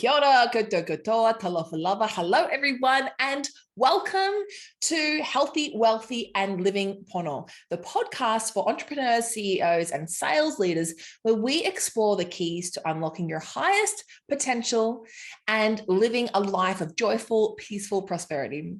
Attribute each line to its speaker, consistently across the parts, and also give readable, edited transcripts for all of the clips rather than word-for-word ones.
Speaker 1: Kia ora, koutou katoa, talofa lava. Hello, everyone, and welcome to Healthy, Wealthy, and Living Pono, the podcast for entrepreneurs, CEOs, and sales leaders, where we explore the keys to unlocking your highest potential and living a life of joyful, peaceful prosperity.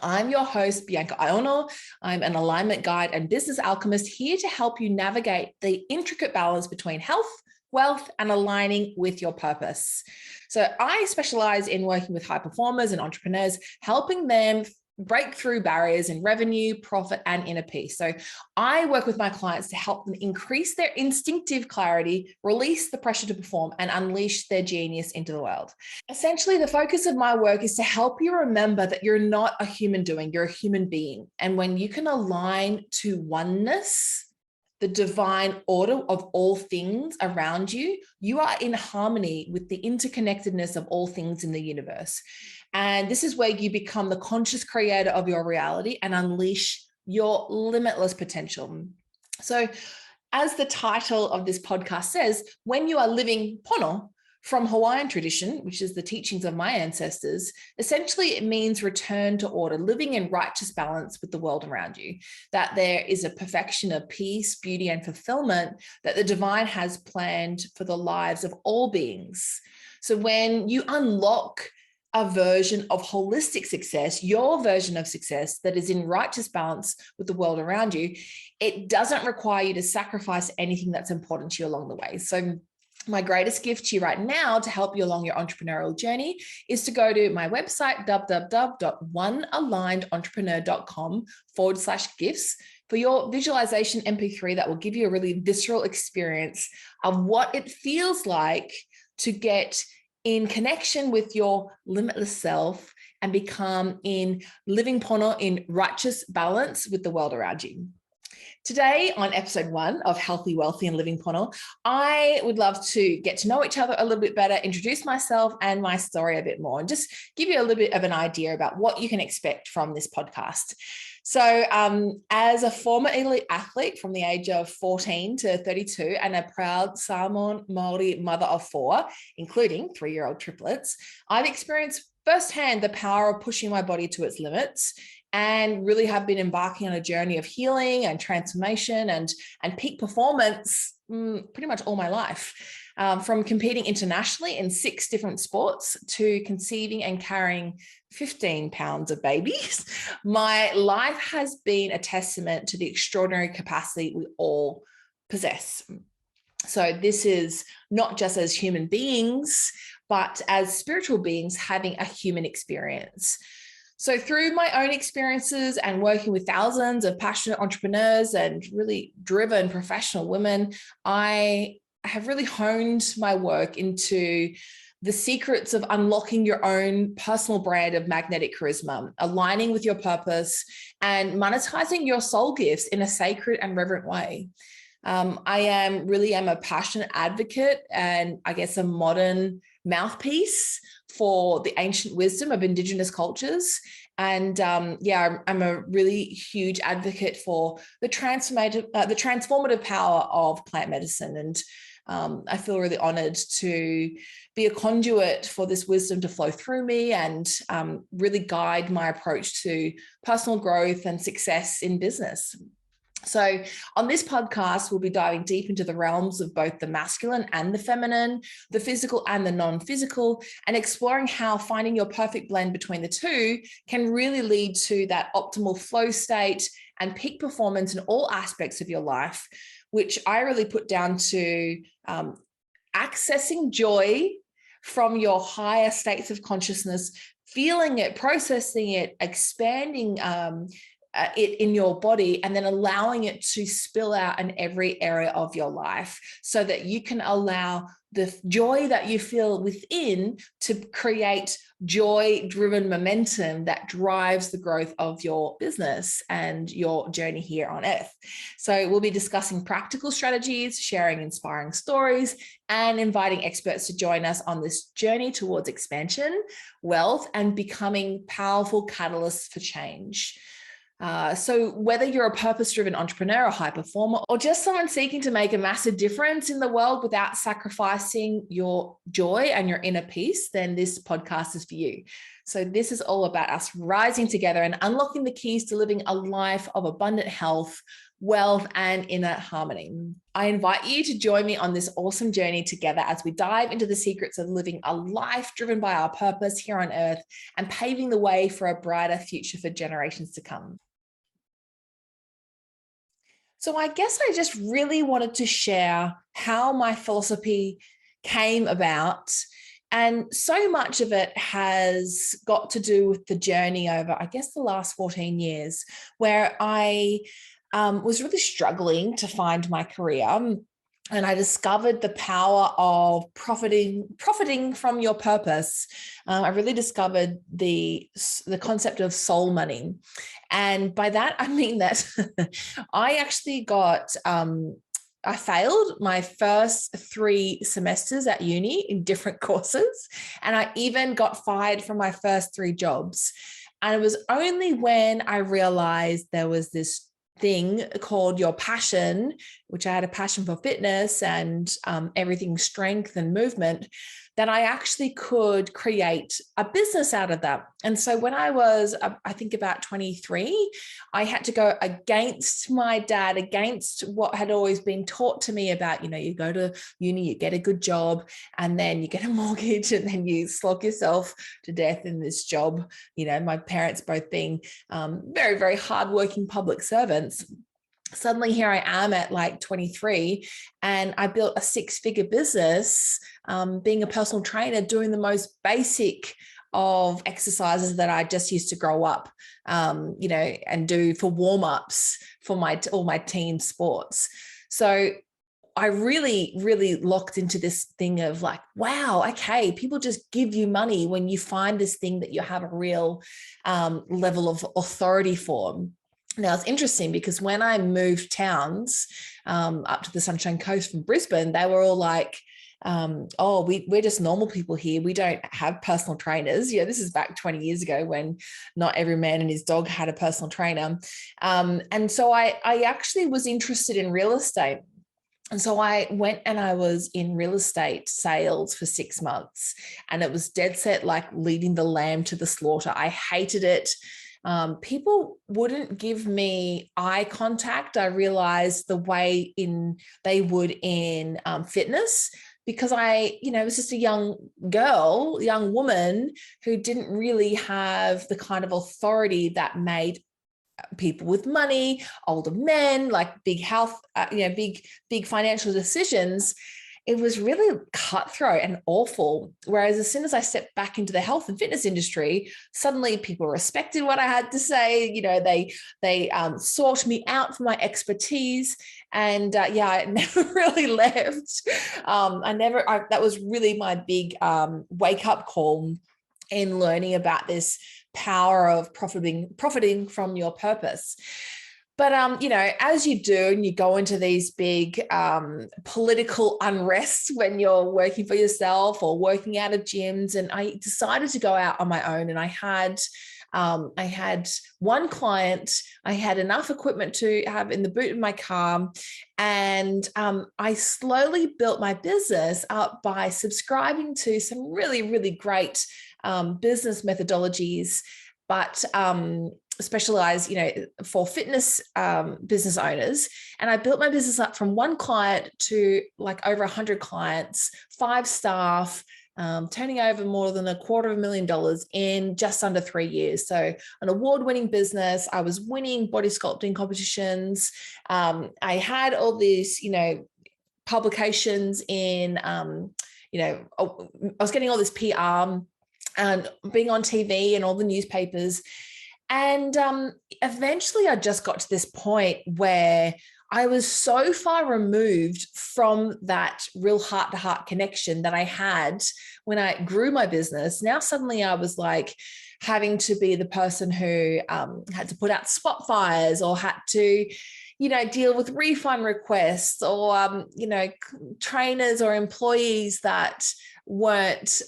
Speaker 1: I'm your host, Bianca Iono. I'm an alignment guide and business alchemist here to help you navigate the intricate balance between health, wealth, and aligning with your purpose. So I specialize in working with high performers and entrepreneurs, helping them break through barriers in revenue, profit, and inner peace. So I work with my clients to help them increase their instinctive clarity, release the pressure to perform, and unleash their genius into the world. Essentially, the focus of my work is to help you remember that you're not a human doing, you're a human being. And when you can align to oneness, the divine order of all things around you, you are in harmony with the interconnectedness of all things in the universe. And this is where you become the conscious creator of your reality and unleash your limitless potential. So, as the title of this podcast says, when you are living pono, from Hawaiian tradition, which is the teachings of my ancestors, essentially it means return to order, living in righteous balance with the world around you, that there is a perfection of peace, beauty, and fulfillment that the divine has planned for the lives of all beings. So when you unlock a version of holistic success, your version of success that is in righteous balance with the world around you, it doesn't require you to sacrifice anything that's important to you along the way. So my greatest gift to you right now to help you along your entrepreneurial journey is to go to my website, www.onealignedentrepreneur.com/gifts for your visualization MP3 that will give you a really visceral experience of what it feels like to get in connection with your limitless self and become in living pono in righteous balance with the world around you. Today on episode 1 of Healthy, Wealthy, and Living Pono, I would love to get to know each other a little bit better, introduce myself and my story a bit more, and just give you a little bit of an idea about what you can expect from this podcast. So as a former elite athlete from the age of 14 to 32 and a proud Samoan Māori mother of 4, including 3-year-old triplets, I've experienced firsthand the power of pushing my body to its limits and really have been embarking on a journey of healing and transformation and peak performance pretty much all my life. From competing internationally in 6 different sports to conceiving and carrying 15 pounds of babies, my life has been a testament to the extraordinary capacity we all possess. So this is not just as human beings, but as spiritual beings having a human experience. So through my own experiences and working with thousands of passionate entrepreneurs and really driven professional women, I have really honed my work into the secrets of unlocking your own personal brand of magnetic charisma, aligning with your purpose, and monetizing your soul gifts in a sacred and reverent way. I am a passionate advocate and I guess a modern mouthpiece for the ancient wisdom of Indigenous cultures. And I'm a really huge advocate for the transformative power of plant medicine. And I feel really honored to be a conduit for this wisdom to flow through me and really guide my approach to personal growth and success in business. So on this podcast, we'll be diving deep into the realms of both the masculine and the feminine, the physical and the non-physical, and exploring how finding your perfect blend between the two can really lead to that optimal flow state and peak performance in all aspects of your life, which I really put down to accessing joy from your higher states of consciousness, feeling it, processing it, expanding it in your body, and then allowing it to spill out in every area of your life so that you can allow the joy that you feel within to create joy-driven momentum that drives the growth of your business and your journey here on earth. So we'll be discussing practical strategies, sharing inspiring stories, and inviting experts to join us on this journey towards expansion, wealth, and becoming powerful catalysts for change. So whether you're a purpose-driven entrepreneur or high performer, or just someone seeking to make a massive difference in the world without sacrificing your joy and your inner peace, then this podcast is for you. So this is all about us rising together and unlocking the keys to living a life of abundant health, wealth, and inner harmony. I invite you to join me on this awesome journey together as we dive into the secrets of living a life driven by our purpose here on earth and paving the way for a brighter future for generations to come. So I guess I just really wanted to share how my philosophy came about. And so much of it has got to do with the journey over, I guess, the last 14 years, where I was really struggling to find my career. And I discovered the power of profiting from your purpose. I really discovered the concept of soul money. And by that, I mean that I actually I failed my first 3 semesters at uni in different courses. And I even got fired from my first 3 jobs. And it was only when I realized there was this thing called your passion, which I had a passion for fitness and everything strength and movement, that I actually could create a business out of that. And so when I was, I think about 23, I had to go against my dad, against what had always been taught to me about, you go to uni, you get a good job, and then you get a mortgage, and then you slog yourself to death in this job. My parents both being very, very hardworking public servants. Suddenly here I am at like 23, and I built a 6-figure business, being a personal trainer, doing the most basic of exercises that I just used to grow up, and do for warm-ups for all my team sports. So I really, really locked into this thing of like, wow, okay, people just give you money when you find this thing that you have a real level of authority for. Now, it's interesting because when I moved towns up to the Sunshine Coast from Brisbane, they were all like, we're just normal people here. We don't have personal trainers. This is back 20 years ago when not every man and his dog had a personal trainer. And so I actually was interested in real estate. And so I went and I was in real estate sales for 6 months, and it was dead set like leading the lamb to the slaughter. I hated it. People wouldn't give me eye contact. I realized the way they would in fitness, because I was just a young woman who didn't really have the kind of authority that made people with money, older men, like big health, big financial decisions. It was really cutthroat and awful. Whereas as soon as I stepped back into the health and fitness industry, suddenly people respected what I had to say. They sought me out for my expertise, and I never really left. That was really my big wake up call in learning about this power of profiting from your purpose. But, as you do, and you go into these big political unrests when you're working for yourself or working out of gyms, and I decided to go out on my own, and I had one client. I had enough equipment to have in the boot of my car, and I slowly built my business up by subscribing to some really, really great business methodologies, but specialized, for fitness business owners. And I built my business up from one client to like over 100 clients, 5 staff, turning over more than $250,000 in just under 3 years. So an award-winning business. I was winning body sculpting competitions. I had all these, publications in, I was getting all this PR and being on TV and all the newspapers. And eventually I just got to this point where I was so far removed from that real heart-to-heart connection that I had when I grew my business. Now suddenly I was like having to be the person who had to put out spot fires, or had to, deal with refund requests, or, trainers or employees that weren't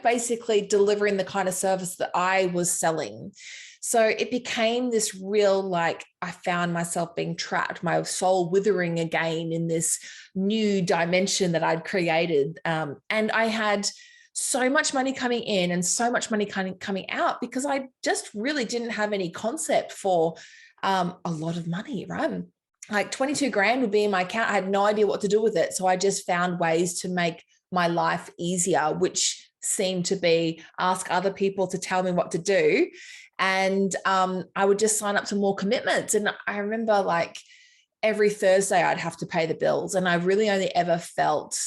Speaker 1: basically delivering the kind of service that I was selling. So it became this real, like, I found myself being trapped, my soul withering again in this new dimension that I'd created. And I had so much money coming in and so much money coming out because I just really didn't have any concept for a lot of money, right? Like 22 grand would be in my account. I had no idea what to do with it. So I just found ways to make my life easier, which seemed to be ask other people to tell me what to do. And I would just sign up to more commitments. And I remember, like, every Thursday I'd have to pay the bills. And I really only ever felt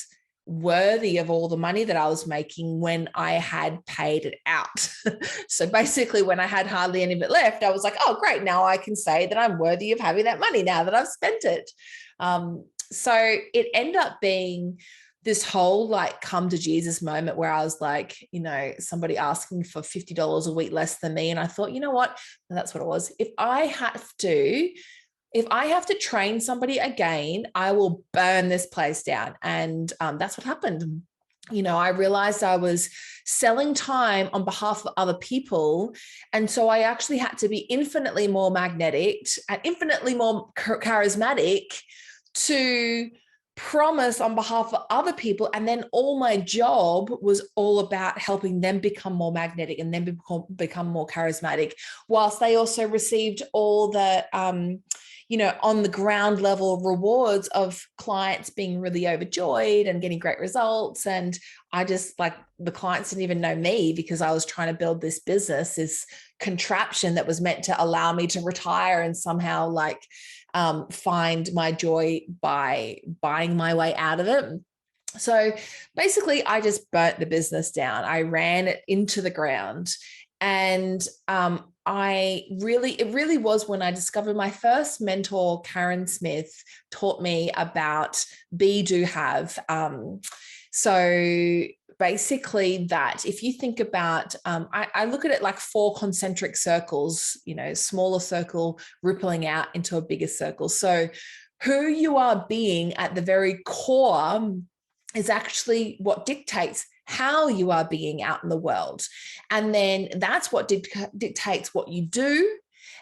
Speaker 1: worthy of all the money that I was making when I had paid it out. So basically, when I had hardly any of it left, I was like, oh, great. Now I can say that I'm worthy of having that money now that I've spent it. So it ended up being this whole, like, come to Jesus moment where I was like, you know, somebody asking for $50 a week less than me. And I thought, you know what? And that's what it was. If I have to train somebody again, I will burn this place down. And that's what happened. You know, I realized I was selling time on behalf of other people. And so I actually had to be infinitely more magnetic and infinitely more charismatic to promise on behalf of other people. And then all my job was all about helping them become more magnetic and then become more charismatic, whilst they also received all the you know, on the ground level rewards of clients being really overjoyed and getting great results. And I just, like, the clients didn't even know me because I was trying to build this business, this contraption that was meant to allow me to retire and somehow, like, find my joy by buying my way out of it. So basically, I just burnt the business down. I ran it into the ground. And it really was when I discovered my first mentor, Karen Smith, taught me about be, do, have. So basically that, if you think about, I look at it like 4 concentric circles, you know, smaller circle rippling out into a bigger circle. So who you are being at the very core is actually what dictates how you are being out in the world. And then that's what dictates what you do.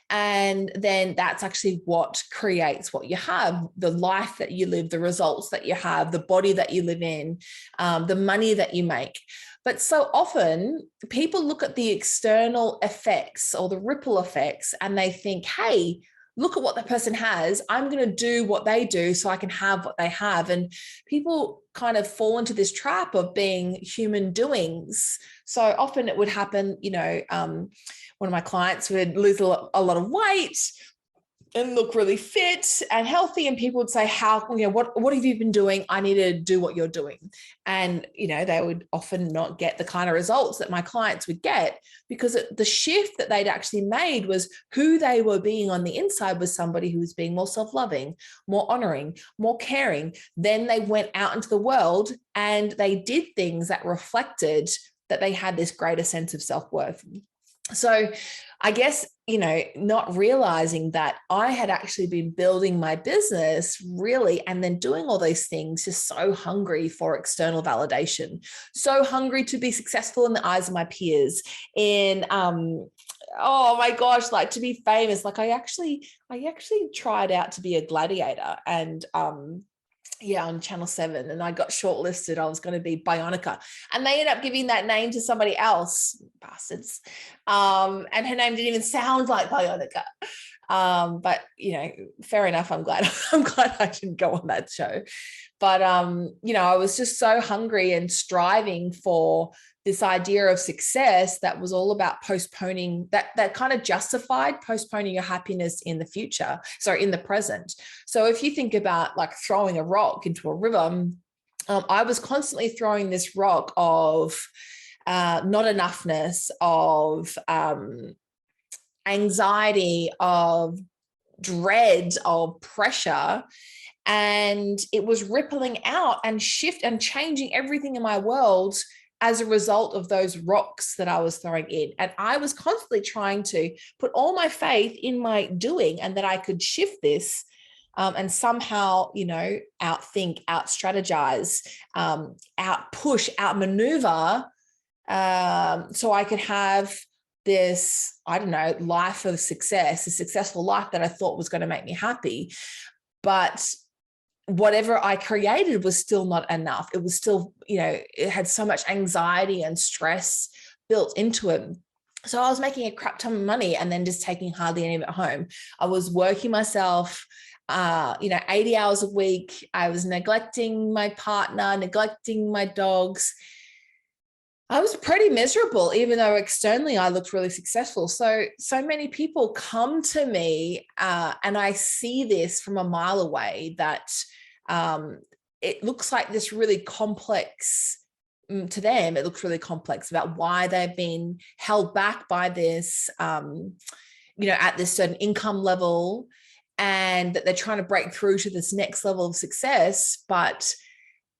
Speaker 1: And then that's actually what creates what you have, the life that you live, the results that you have, the body that you live in, the money that you make. But so often people look at the external effects or the ripple effects and they think, hey, look at what that person has. I'm going to do what they do so I can have what they have. And people kind of fall into this trap of being human doings. So often it would happen, you know, one of my clients would lose a lot of weight and look really fit and healthy. And people would say, how, you know, what have you been doing? I need to do what you're doing. And, you know, they would often not get the kind of results that my clients would get because the shift that they'd actually made was who they were being on the inside was somebody who was being more self-loving, more honoring, more caring. Then they went out into the world and they did things that reflected that they had this greater sense of self-worth. So I guess, you know, not realizing that I had actually been building my business really, and then doing all these things, just so hungry for external validation, so hungry to be successful in the eyes of my peers, in, oh my gosh, like to be famous. Like I actually tried out to be a gladiator and, yeah, on Channel 7, and I got shortlisted. I was going to be Bionica, and they ended up giving that name to somebody else, bastards. And her name didn't even sound like Bionica. But you know, fair enough. I'm glad I didn't go on that show. But you know, I was just so hungry and striving for this idea of success that was all about postponing, that kind of justified postponing your happiness in the future, in the present. So if you think about like throwing a rock into a river, I was constantly throwing this rock of not enoughness, of anxiety, of dread, of pressure. And it was rippling out and changing everything in my world as a result of those rocks that I was throwing in. And I was constantly trying to put all my faith in my doing and that I could shift this and somehow, you know, outthink, out-strategize, out-push, out-maneuver so I could have this, I don't know, life of success, a successful life that I thought was going to make me happy. But whatever I created was still not enough. It was still, it had so much anxiety and stress built into it. So I was making a crap ton of money and then just taking hardly any of it home. I was working myself, 80 hours a week. I was neglecting my partner, neglecting my dogs. I was pretty miserable, even though externally I looked really successful. So many people come to me, and I see this from a mile away, that it looks like this really complex, to them, it looks really complex about why they've been held back by this, at this certain income level, and that they're trying to break through to this next level of success. But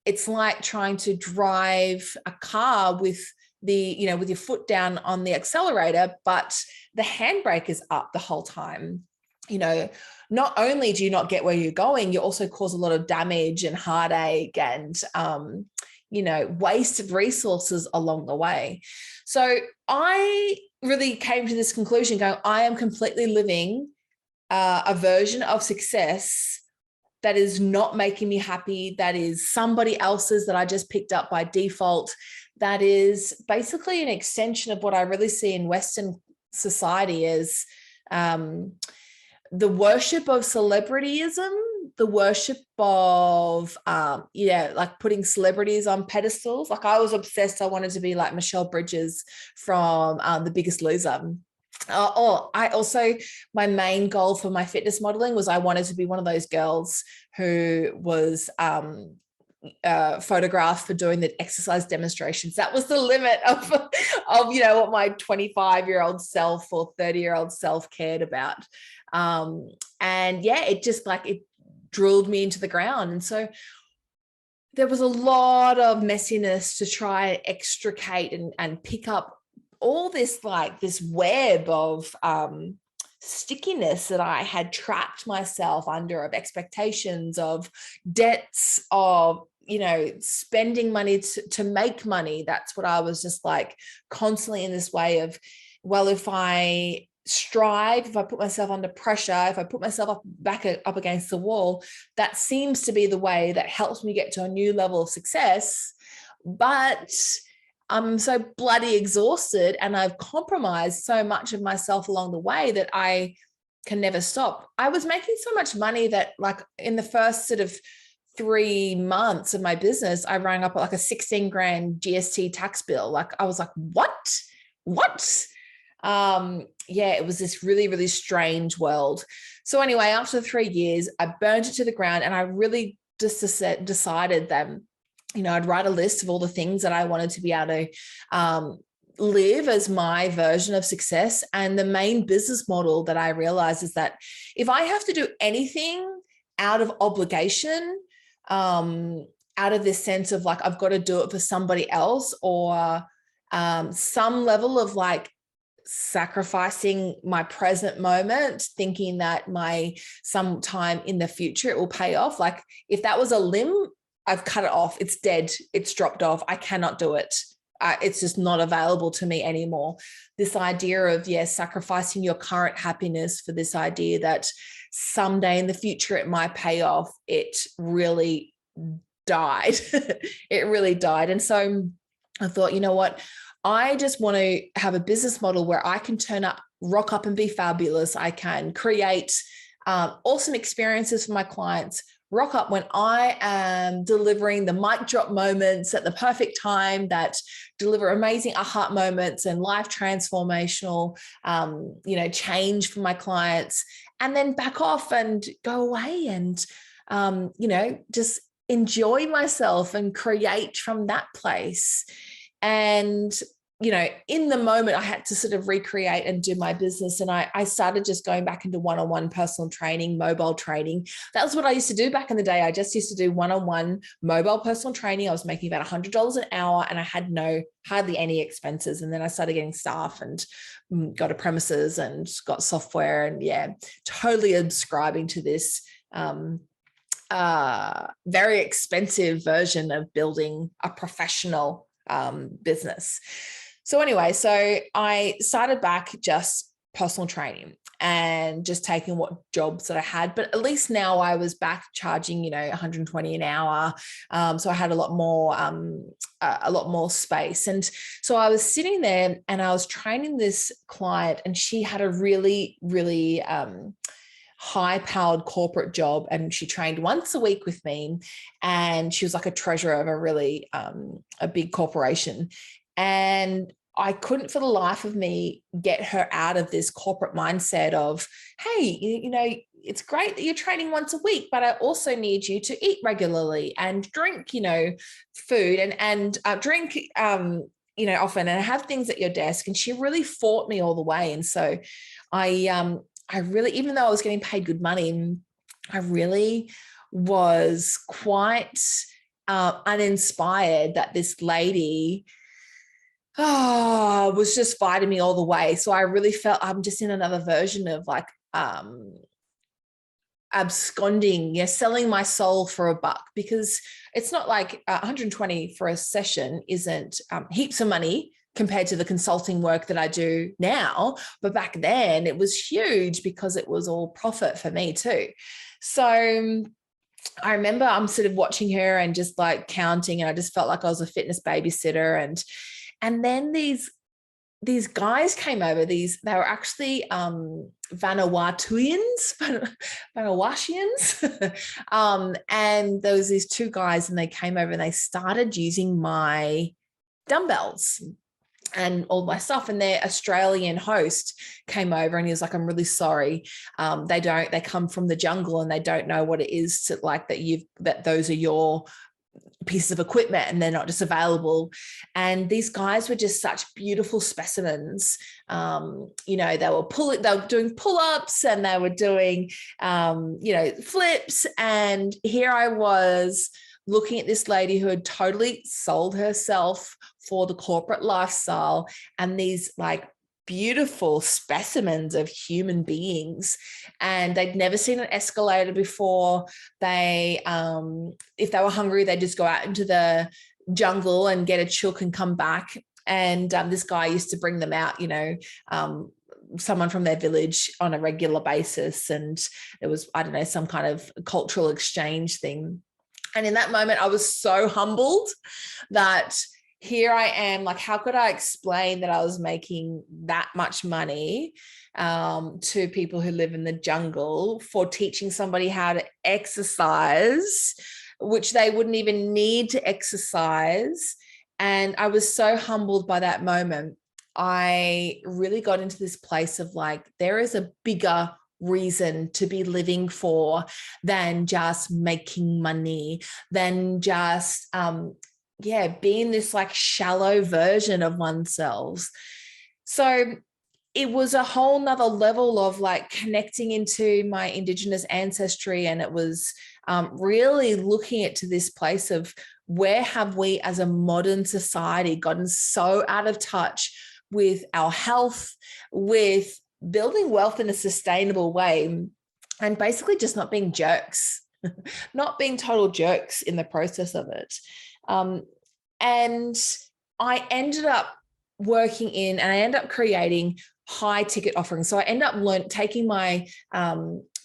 Speaker 1: it's like trying to drive a car with with your foot down on the accelerator, but the handbrake is up the whole time. Not only do you not get where you're going, you also cause a lot of damage and heartache and, wasted resources along the way. So I really came to this conclusion going, I am completely living a version of success that is not making me happy, that is somebody else's, that I just picked up by default, that is basically an extension of what I really see in Western society as the worship of celebrityism, the worship of, like putting celebrities on pedestals. Like I was obsessed. I wanted to be like Michelle Bridges from The Biggest Loser. My main goal for my fitness modeling was I wanted to be one of those girls who was photographed for doing the exercise demonstrations. That was the limit of what my 25-year-old self or 30-year-old self cared about. It just it drilled me into the ground. And so there was a lot of messiness to try and extricate and pick up all this this web of stickiness that I had trapped myself under, of expectations, of debts, of spending money to make money. That's what I was just constantly in this way of, well, if I strive, if I put myself under pressure, if I put myself up against the wall, that seems to be the way that helps me get to a new level of success. But I'm so bloody exhausted and I've compromised so much of myself along the way that I can never stop. I was making so much money that in the first sort of 3 months of my business, I rang up a 16 grand GST tax bill. I was like, what? It was this really, really strange world. So anyway, after 3 years, I burned it to the ground, and I really just decided that, I'd write a list of all the things that I wanted to be able to live as my version of success. And the main business model that I realized is that if I have to do anything out of obligation, out of this sense of I've got to do it for somebody else, or some level of sacrificing my present moment, thinking that sometime in the future it will pay off. If that was a limb, I've cut it off. It's dead. It's dropped off. I cannot do it. It's just not available to me anymore. This idea of, sacrificing your current happiness for this idea that someday in the future it might pay off, it really died. It really died. And so I thought, you know what? I just want to have a business model where I can rock up and be fabulous. I can create awesome experiences for my clients, rock up when I am delivering the mic drop moments at the perfect time that deliver amazing aha moments and life transformational, change for my clients, and then back off and go away and, just enjoy myself and create from that place. And in the moment, I had to sort of recreate and do my business. And I started just going back into one-on-one personal training, mobile training. That was what I used to do back in the day. I just used to do one-on-one mobile personal training. I was making about $100 an hour and I had hardly any expenses. And then I started getting staff and got a premises and got software and totally subscribing to this very expensive version of building a professional business. So anyway, so I started back just personal training and just taking what jobs that I had. But at least now I was back charging, 120 an hour. So I had a lot more space. And so I was sitting there and I was training this client, and she had a really, really high-powered corporate job, and she trained once a week with me, and she was like a treasurer of a really a big corporation. And I couldn't for the life of me get her out of this corporate mindset of, hey, it's great that you're training once a week, but I also need you to eat regularly and drink, food and drink, often, and have things at your desk. And she really fought me all the way. And so I really, even though I was getting paid good money, I really was quite uninspired that this lady was just fighting me all the way. So I really felt I'm just in another version of like absconding, selling my soul for a buck, because it's not like 120 for a session isn't heaps of money compared to the consulting work that I do now. But back then it was huge because it was all profit for me too. So I remember I'm sort of watching her and just like counting, and I just felt like I was a fitness babysitter. And then these guys came over. They were actually Vanuatuians, and there was these two guys, and they came over and they started using my dumbbells and all my stuff. And their Australian host came over and he was like, I'm really sorry. They come from the jungle and they don't know what it is to like that those are your pieces of equipment and they're not just available. And these guys were just such beautiful specimens. They were doing pull-ups and they were doing, flips. And here I was looking at this lady who had totally sold herself for the corporate lifestyle, and these like beautiful specimens of human beings. And they'd never seen an escalator before. They, if they were hungry, they'd just go out into the jungle and get a chook and come back. And this guy used to bring them out, someone from their village on a regular basis. And it was, I don't know, some kind of cultural exchange thing. And in that moment, I was so humbled that here I am, like, how could I explain that I was making that much money to people who live in the jungle for teaching somebody how to exercise, which they wouldn't even need to exercise. And I was so humbled by that moment. I really got into this place of like, there is a bigger reason to be living for than just making money, than just being this like shallow version of oneself. So it was a whole nother level of like connecting into my Indigenous ancestry. And it was really looking at to this place of where have we as a modern society gotten so out of touch with our health, with building wealth in a sustainable way, and basically just not being jerks, not being total jerks in the process of it. And I ended up working in, and I ended up creating high ticket offerings. So I ended up taking my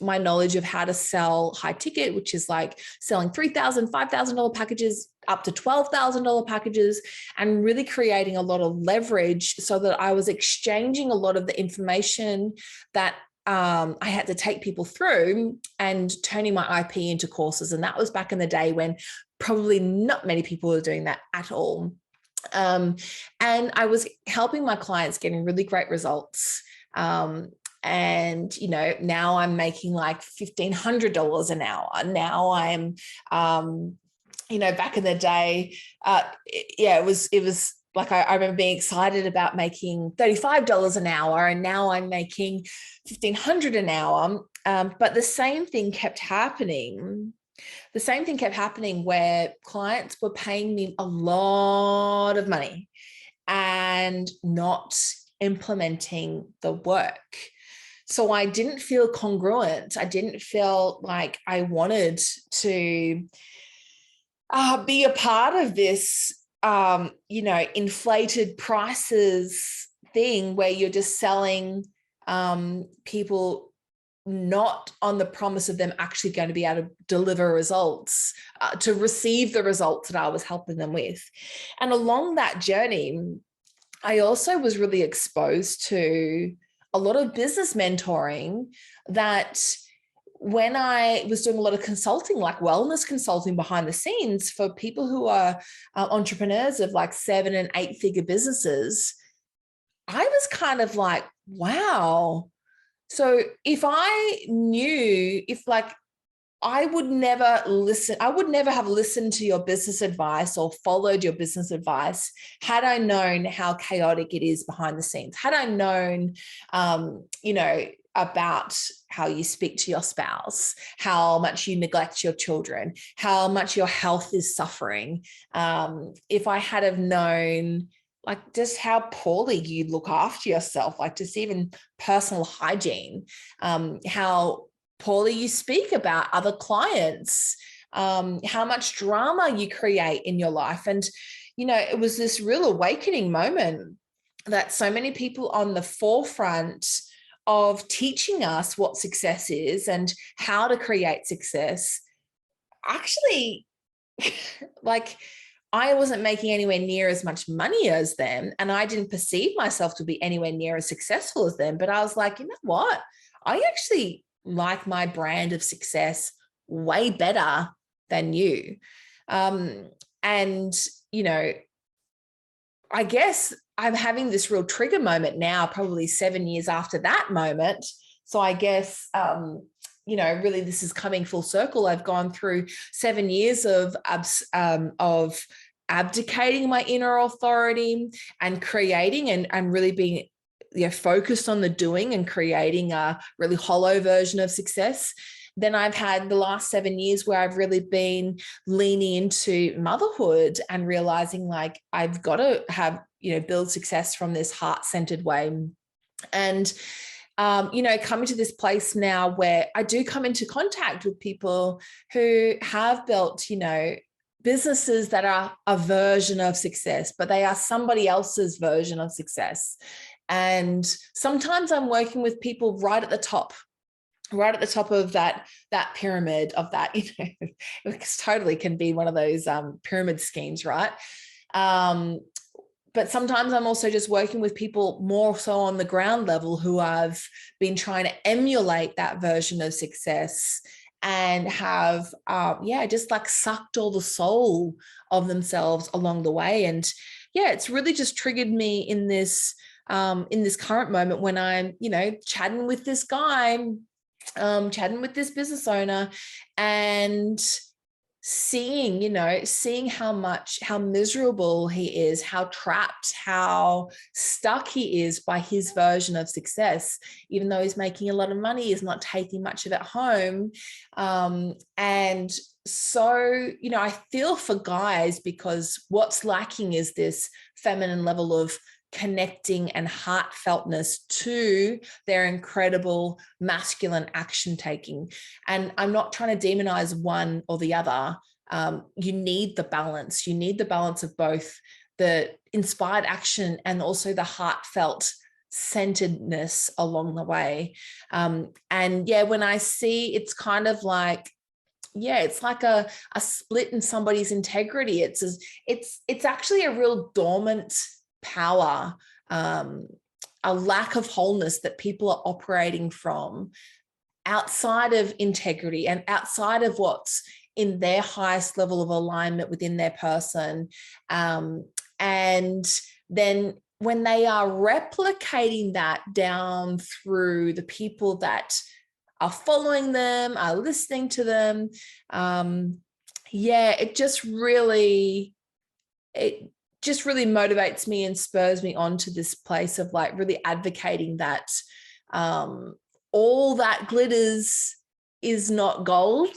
Speaker 1: my knowledge of how to sell high ticket, which is like selling $3,000, $5,000 packages up to $12,000 packages, and really creating a lot of leverage so that I was exchanging a lot of the information that I had to take people through and turning my IP into courses. And that was back in the day when probably not many people were doing that at all. And I was helping my clients getting really great results. And, now I'm making like $1,500 an hour. Now I'm, back in the day, it was like, I remember being excited about making $35 an hour, and now I'm making $1,500 an hour. But the same thing kept happening. The same thing kept happening where clients were paying me a lot of money and not implementing the work. So I didn't feel congruent. I didn't feel like I wanted to be a part of this you know, inflated prices thing where you're just selling people not on the promise of them actually going to be able to deliver results, to receive the results that I was helping them with. And along that journey, I also was really exposed to a lot of business mentoring that when I was doing a lot of consulting, like wellness consulting behind the scenes for people who are entrepreneurs of like 7 and 8 figure businesses, I was kind of like, wow. So if I knew, if like, I would never have listened to your business advice or followed your business advice had I known how chaotic it is behind the scenes. Had I known, you know, about how you speak to your spouse, how much you neglect your children, how much your health is suffering. If I had have known like just how poorly you look after yourself, like just even personal hygiene, how poorly you speak about other clients, how much drama you create in your life. And, you know, it was this real awakening moment that so many people on the forefront of teaching us what success is and how to create success actually like I wasn't making anywhere near as much money as them, and I didn't perceive myself to be anywhere near as successful as them. But I was like, you know what? I actually like my brand of success way better than you. And, you know, I guess I'm having this real trigger moment now, probably 7 years after that moment. So I guess, you know, really this is coming full circle. I've gone through 7 years of abdicating my inner authority and creating and really being, you know, focused on the doing and creating a really hollow version of success. Then I've had the last 7 years where I've really been leaning into motherhood and realizing like I've got to have, you know, build success from this heart-centered way. And you know, coming to this place now where I do come into contact with people who have built, you know, businesses that are a version of success, but they are somebody else's version of success. And sometimes I'm working with people right at the top of that pyramid of that, you know, it totally can be one of those pyramid schemes, right? But sometimes I'm also just working with people more so on the ground level who have been trying to emulate that version of success and have, just like sucked all the soul of themselves along the way. And yeah, it's really just triggered me in this current moment when I'm, you know, chatting with this guy, chatting with this business owner and seeing how miserable he is, how trapped, how stuck he is by his version of success, even though he's making a lot of money, he's not taking much of it home. And so, you know, I feel for guys because what's lacking is this feminine level of connecting and heartfeltness to their incredible masculine action taking. And I'm not trying to demonize one or the other. You need the balance. You need the balance of both the inspired action and also the heartfelt centeredness along the way. And yeah, when I see it's kind of like, yeah, it's like a split in somebody's integrity. It's actually a real dormant power, a lack of wholeness that people are operating from outside of integrity and outside of what's in their highest level of alignment within their person. And then when they are replicating that down through the people that are following them, are listening to them, it just really motivates me and spurs me on to this place of like really advocating that all that glitters is not gold,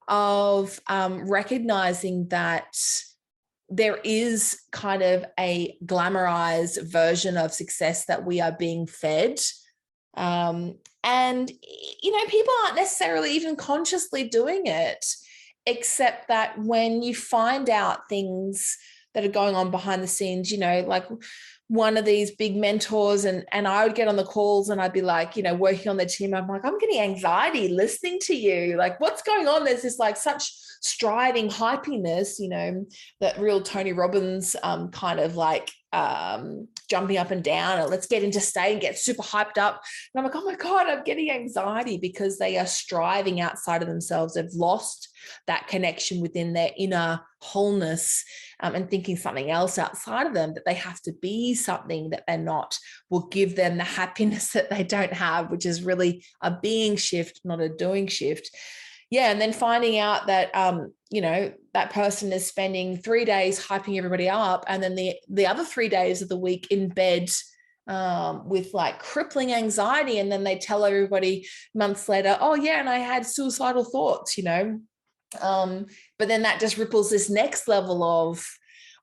Speaker 1: of recognizing that there is kind of a glamorized version of success that we are being fed. And, you know, people aren't necessarily even consciously doing it, except that when you find out things that are going on behind the scenes, like one of these big mentors, and I would get on the calls and I'd be like, working on the team. I'm like, I'm getting anxiety listening to you. Like, what's going on? There's this like such striding hypiness, that real Tony Robbins kind of like jumping up and down, and let's get into state and get super hyped up. And I'm like, oh my God, I'm getting anxiety, because they are striving outside of themselves. They've lost that connection within their inner wholeness, and thinking something else outside of them, that they have to be something that they're not, will give them the happiness that they don't have, which is really a being shift, not a doing shift. Yeah. And then finding out that, that person is spending 3 days hyping everybody up, and then the other 3 days of the week in bed with like crippling anxiety. And then they tell everybody months later, oh yeah, and I had suicidal thoughts, but then that just ripples this next level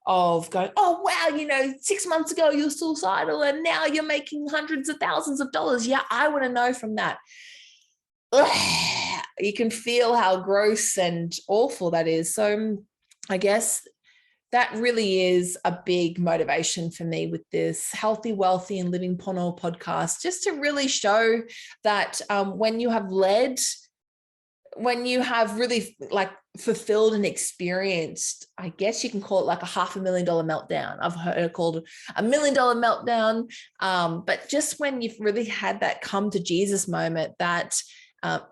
Speaker 1: of going, oh wow, 6 months ago you're suicidal and now you're making hundreds of thousands of dollars. Yeah, I want to know from that. Ugh, you can feel how gross and awful that is. So I guess that really is a big motivation for me with this Healthy, Wealthy and Living Pono podcast, just to really show that when you have really like fulfilled and experienced, I guess you can call it like a $500,000 meltdown. I've heard it called $1 million meltdown. But just when you've really had that come to Jesus moment, that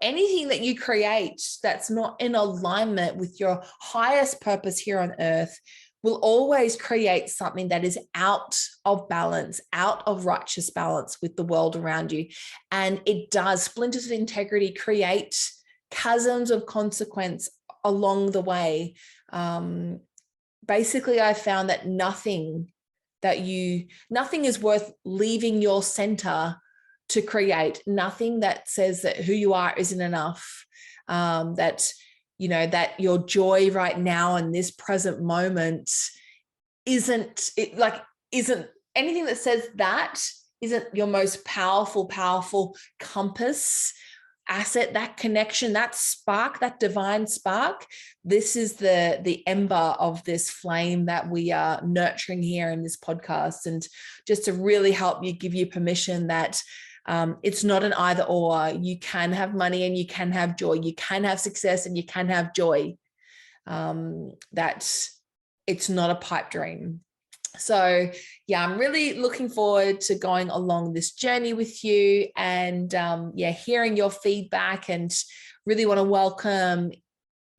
Speaker 1: anything that you create that's not in alignment with your highest purpose here on earth will always create something that is out of balance, out of righteous balance with the world around you. And it does, splinters of integrity create chasms of consequence along the way. Basically, I found that nothing is worth leaving your center to create. Nothing that says that who you are isn't enough. That your joy right now in this present moment isn't anything that says that isn't your most powerful compass, asset, that connection, that spark, that divine spark. This is the ember of this flame that we are nurturing here in this podcast. And just to really help you, give you permission that it's not an either or. You can have money and you can have joy. You can have success and you can have joy. That it's not a pipe dream. So yeah, I'm really looking forward to going along this journey with you, and hearing your feedback, and really want to welcome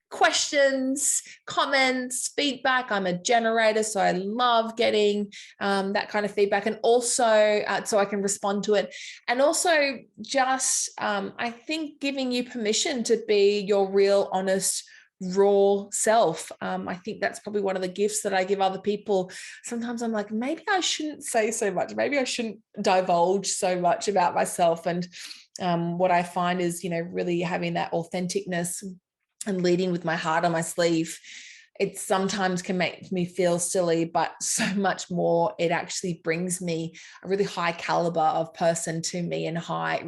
Speaker 1: questions, comments, feedback. I'm a generator, so I love getting that kind of feedback, and also so I can respond to it. And also just I think giving you permission to be your real, honest, raw self. I think that's probably one of the gifts that I give other people. Sometimes I'm like, maybe I shouldn't say so much. Maybe I shouldn't divulge so much about myself. And what I find is, really having that authenticness and leading with my heart on my sleeve, it sometimes can make me feel silly, but so much more, it actually brings me a really high caliber of person to me, and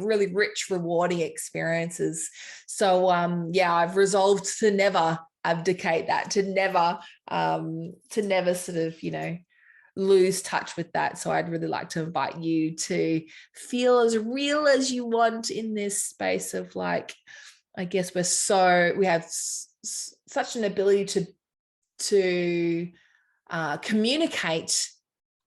Speaker 1: really rich, rewarding experiences. So I've resolved to never abdicate that, to never sort of, lose touch with that. So I'd really like to invite you to feel as real as you want in this space of, like, I guess we have such an ability to communicate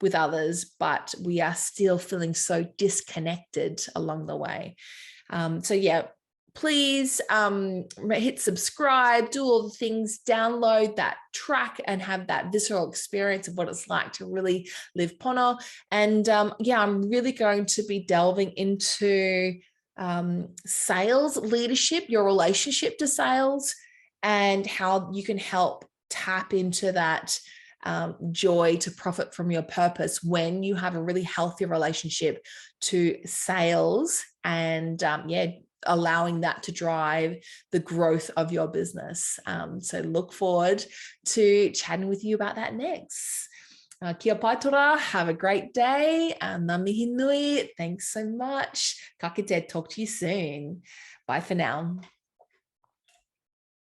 Speaker 1: with others, but we are still feeling so disconnected along the way. Please hit subscribe, do all the things, download that track, and have that visceral experience of what it's like to really live Pono. And I'm really going to be delving into sales leadership, your relationship to sales, and how you can help tap into that joy to profit from your purpose when you have a really healthy relationship to sales, and allowing that to drive the growth of your business. So look forward to chatting with you about that next. Kia pai, have a great day. Ngā mihi nui. Thanks so much. Ka kite, talk to you soon. Bye for now.